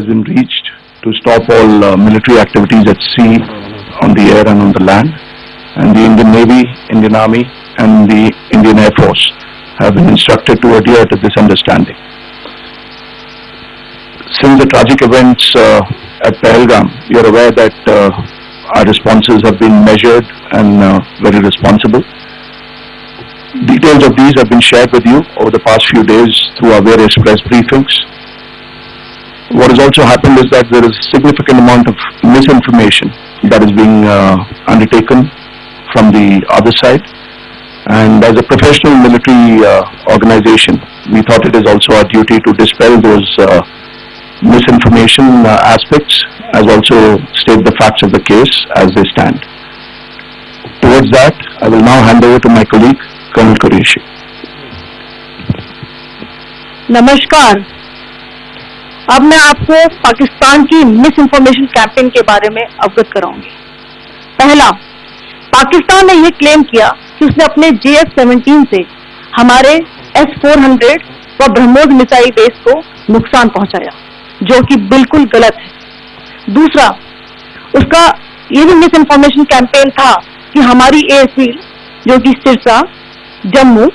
has been reached to stop all military activities at sea, on the air and on the land. And the Indian Navy, Indian Army and the Indian Air Force have been instructed to adhere to this understanding. Since the tragic events at Pahalgam, you are aware that our responses have been measured and very responsible. Details of these have been shared with you over the past few days through our various press briefings. What has also happened is that there is a significant amount of misinformation that is being undertaken from the other side. And as a professional military organization, we thought it is also our duty to dispel those misinformation aspects, as also state the facts of the case as they stand. Towards that, I will now hand over to my colleague, Colonel Qureshi. नमस्कार। अब मैं आपको पाकिस्तान की miss information campaign के बारे में अवगत कराऊंगी। पहला, पाकिस्तान ने यह क्लेम किया कि उसने अपने JF-17 से हमारे S-400 व ब्रह्मोस मिसाइल बेस को नुकसान पहुंचाया, जो कि बिल्कुल गलत है। दूसरा, उसका ये भी मिस इन्फॉर्मेशन कैंपेन था कि हमारी एयरफील्ड, जो कि सिरसा, जम्मू,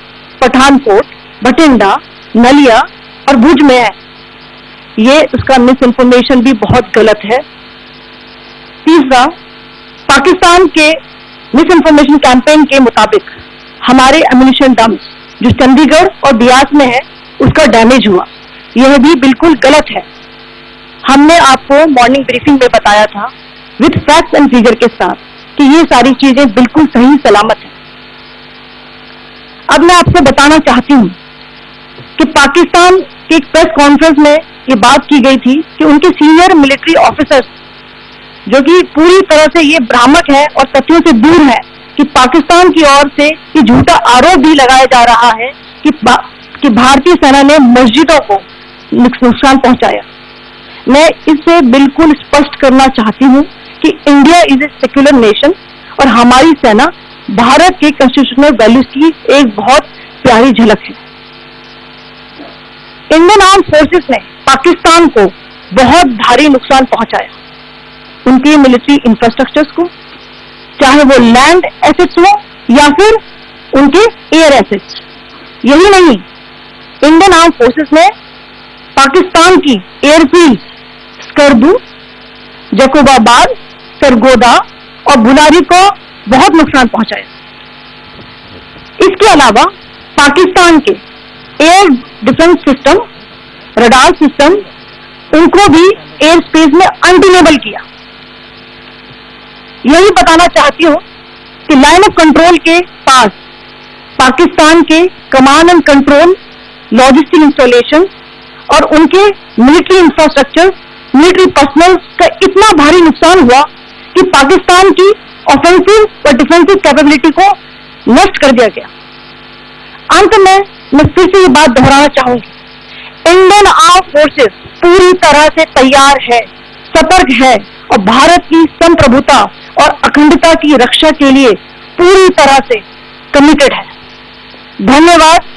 पठानकोट, बठिंडा, नलिया और भुज में है, ये उसका मिस इन्फॉर्मेशन भी बहुत गलत है। तीसरा, पाकिस्तान के मिस इन्फॉर्मेशन कैंपेन के मुताबिक हमारे एम्यूनिशन डम्प्स जो चंडीगढ़ और बियास में है, उसका डैमेज हुआ, यह भी बिल्कुल गलत है। हमने आपको मॉर्निंग ब्रीफिंग में बताया था विद फैक्ट्स एंड फिगर के साथ कि ये सारी चीजें बिल्कुल सही सलामत है। अब मैं आपको बताना चाहती हूँ कि पाकिस्तान की एक प्रेस कॉन्फ्रेंस में ये बात की गई थी कि उनके सीनियर मिलिट्री ऑफिसर्स, जो कि पूरी तरह से ये भ्रामक है और तथ्यों से दूर है, कि पाकिस्तान की ओर से ये झूठा आरोप भी लगाया जा रहा है कि भारतीय सेना ने मस्जिदों को नुकसान पहुंचाया। मैं इससे बिल्कुल स्पष्ट करना चाहती हूँ कि India is a secular nation और हमारी सेना भारत के कॉन्स्टिट्यूशनल वैल्यूज की एक बहुत प्यारी झलक है। इंडियन आर्म फोर्सेस ने पाकिस्तान को बहुत भारी नुकसान पहुंचाया, उनके मिलिट्री इंफ्रास्ट्रक्चर्स को, चाहे वो लैंड एसेट्स हो या फिर उनके एयर एसेट्स। यही नहीं, इंडियन आर्म फोर्सेस ने पाकिस्तान की एयरफील्ड स्कर्दू, जकोबाबाद, सरगोदा और बुलारी को बहुत नुकसान पहुंचाया। इसके अलावा पाकिस्तान के air defence system, radar system, उनको भी एयर स्पेस में अनडिनेबल किया। यही बताना चाहती हूँ कि लाइन ऑफ कंट्रोल के पास पाकिस्तान के command and control, logistic installation और उनके मिलिट्री इंफ्रास्ट्रक्चर, मिलिट्री पर्सनल का इतना भारी नुकसान हुआ कि पाकिस्तान की ऑफेंसिव और डिफेंसिव कैपेबिलिटी को नष्ट कर दिया गया। अंत में मैं फिर से ये बात दोहराना चाहूंगी, इंडियन आर्म फोर्सेस पूरी तरह से तैयार है, सतर्क है और भारत की संप्रभुता और अखंडता की रक्षा के लिए पूरी तरह से कमिटेड है। धन्यवाद।